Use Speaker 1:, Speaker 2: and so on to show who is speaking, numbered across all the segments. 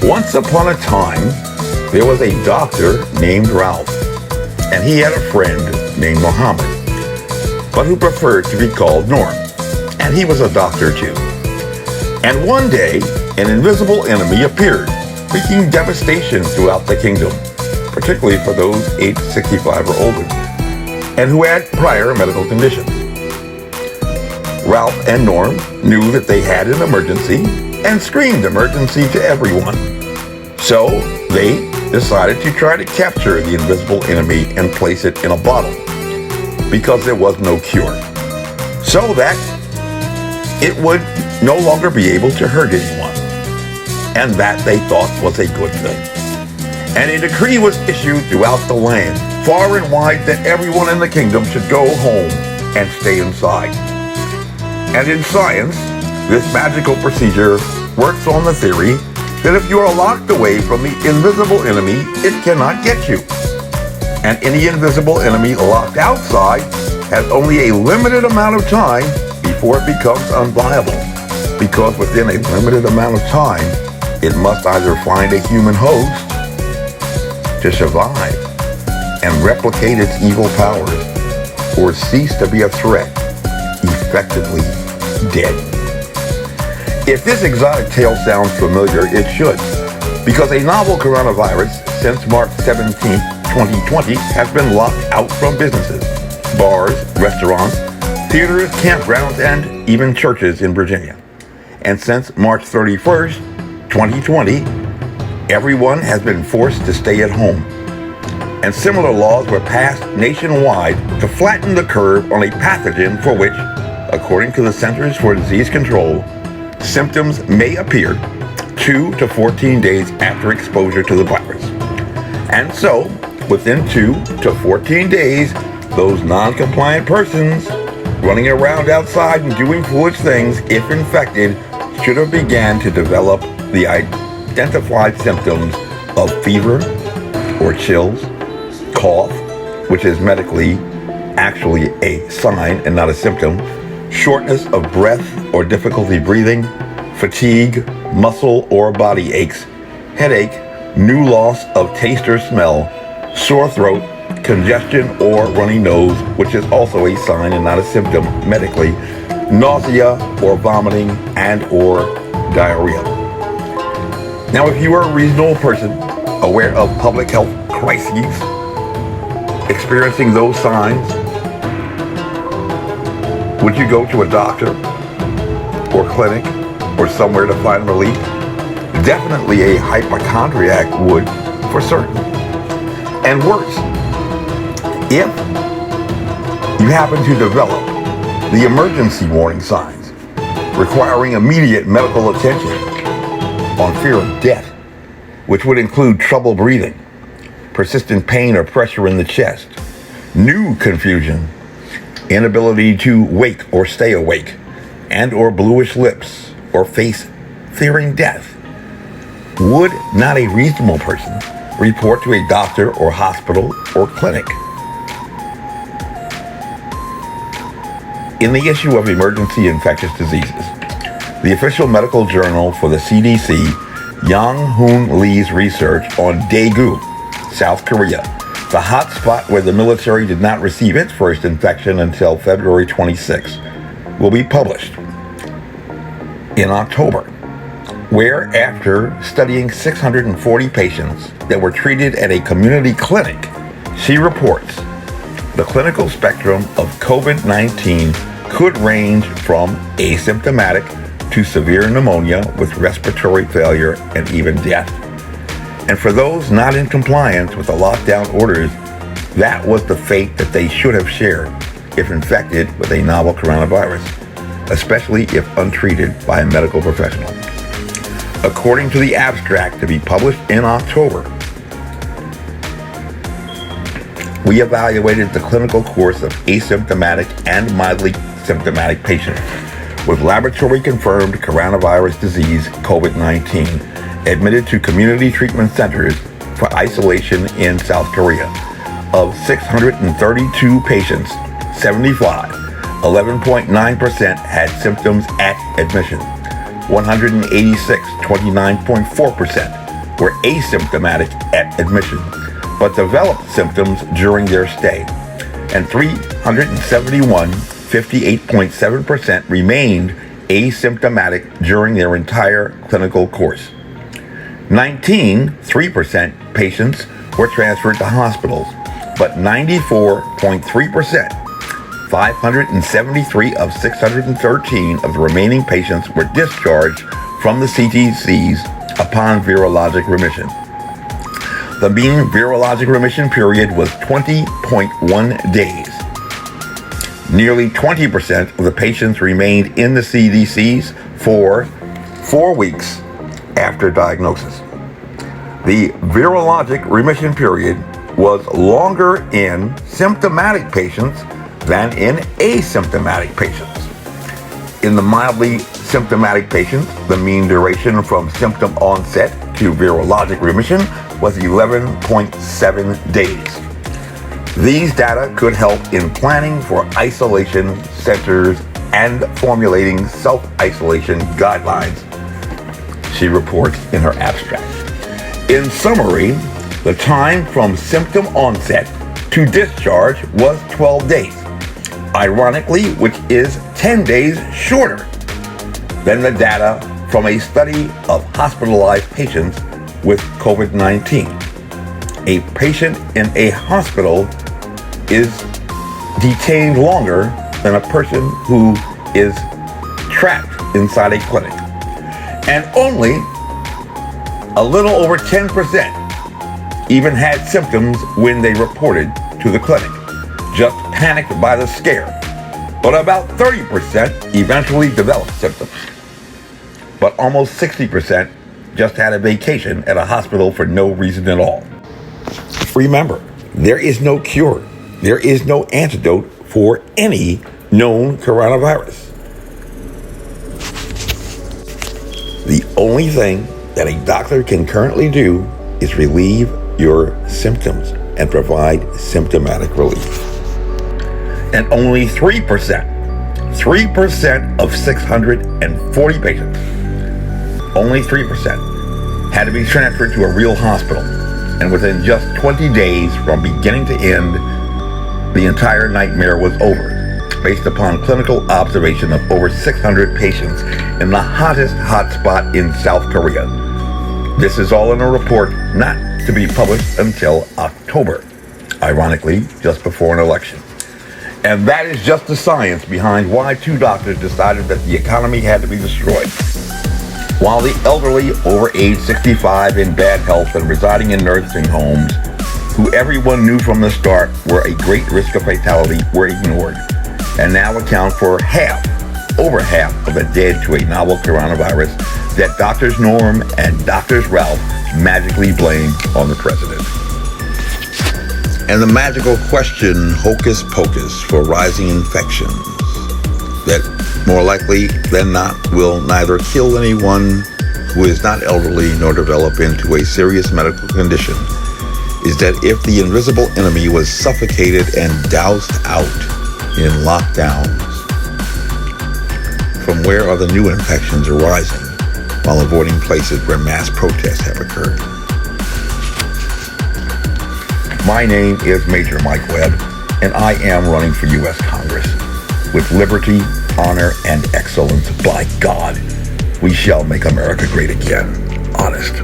Speaker 1: Once upon a time, there was a doctor named Ralph, and he had a friend named Muhammad, but who preferred to be called Norm, and he was a doctor too. And one day, an invisible enemy appeared, wreaking devastation throughout the kingdom, particularly for those aged 65 or older, and who had prior medical conditions. Ralph and Norm knew that they had an emergency and screamed emergency to everyone. So they decided to try to capture the invisible enemy and place it in a bottle, because there was no cure, so that it would no longer be able to hurt anyone. And that they thought was a good thing. And a decree was issued throughout the land, far and wide, that everyone in the kingdom should go home and stay inside. And in science, this magical procedure works on the theory that if you are locked away from the invisible enemy, it cannot get you. And any invisible enemy locked outside has only a limited amount of time before it becomes unviable, because within a limited amount of time, it must either find a human host to survive and replicate its evil powers, or cease to be a threat, effectively dead. If this exotic tale sounds familiar, it should, because a novel coronavirus since March 17, 2020 has been locked out from businesses, bars, restaurants, theaters, campgrounds, and even churches in Virginia. And since March 31st, 2020, everyone has been forced to stay at home. And similar laws were passed nationwide to flatten the curve on a pathogen for which, according to the Centers for Disease Control, symptoms may appear 2 to 14 days after exposure to the virus. And so, within 2 to 14 days, those non-compliant persons running around outside and doing foolish things, if infected, should have began to develop the identified symptoms of fever or chills, cough, which is medically actually a sign and not a symptom, shortness of breath or difficulty breathing, fatigue, muscle or body aches, headache, new loss of taste or smell, sore throat, congestion or runny nose, which is also a sign and not a symptom medically, nausea or vomiting and or diarrhea. Now, if you are a reasonable person aware of public health crises, experiencing those signs, would you go to a doctor or clinic or somewhere to find relief? Definitely a hypochondriac would, for certain. And worse, if you happen to develop the emergency warning signs requiring immediate medical attention on fear of death, which would include trouble breathing, persistent pain or pressure in the chest, new confusion, inability to wake or stay awake, and or bluish lips, or face fearing death, would not a reasonable person report to a doctor or hospital or clinic? In the issue of emergency infectious diseases, the official medical journal for the CDC, Young-Hoon Lee's research on Daegu, South Korea, the hot spot where the military did not receive its first infection until February 26, will be published in October, where after studying 640 patients that were treated at a community clinic, she reports the clinical spectrum of COVID-19 could range from asymptomatic to severe pneumonia with respiratory failure and even death. And for those not in compliance with the lockdown orders, that was the fate that they should have shared if infected with a novel coronavirus, especially if untreated by a medical professional. According to the abstract to be published in October, we evaluated the clinical course of asymptomatic and mildly symptomatic patients with laboratory-confirmed coronavirus disease, COVID-19, admitted to community treatment centers for isolation in South Korea. Of 632 patients, 75, 11.9% had symptoms at admission. 186, 29.4%, were asymptomatic at admission, but developed symptoms during their stay. And 371, 58.7%, remained asymptomatic during their entire clinical course. 3% patients were transferred to hospitals, but 94.3%, 573 of 613 of the remaining patients were discharged from the CTCs upon virologic remission. The mean virologic remission period was 20.1 days. Nearly 20% of the patients remained in the CTCs for 4 weeks after diagnosis. The virologic remission period was longer in symptomatic patients than in asymptomatic patients. In the mildly symptomatic patients, the mean duration from symptom onset to virologic remission was 11.7 days. These data could help in planning for isolation centers and formulating self-isolation guidelines, she reports in her abstract. In summary, the time from symptom onset to discharge was 12 days, ironically, which is 10 days shorter than the data from a study of hospitalized patients with COVID-19. A patient in a hospital is detained longer than a person who is trapped inside a clinic. And only a little over 10% even had symptoms when they reported to the clinic, just panicked by the scare. But about 30% eventually developed symptoms. But almost 60% just had a vacation at a hospital for no reason at all. Remember, there is no cure. There is no antidote for any known coronavirus. The only thing that a doctor can currently do is relieve your symptoms and provide symptomatic relief. And only 3% of 640 patients, only 3% had to be transferred to a real hospital. And within just 20 days from beginning to end, the entire nightmare was over, based upon clinical observation of over 600 patients in the hottest hotspot in South Korea. This is all in a report not to be published until October, ironically, just before an election. And that is just the science behind why 2 doctors decided that the economy had to be destroyed. While the elderly over age 65 in bad health and residing in nursing homes, who everyone knew from the start were a great risk of fatality, were ignored, and now account for over half of the dead to a novel coronavirus that Doctors Norm and Doctors Ralph magically blame on the president. And the magical question, hocus pocus, for rising infections that more likely than not will neither kill anyone who is not elderly nor develop into a serious medical condition, is that if the invisible enemy was suffocated and doused out in lockdowns, from where are the new infections arising while avoiding places where mass protests have occurred? My name is Major Mike Webb, and I am running for U.S. Congress. With liberty, honor, and excellence, by God, we shall make America great again. Honest.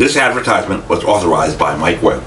Speaker 1: This advertisement was authorized by Mike Webb.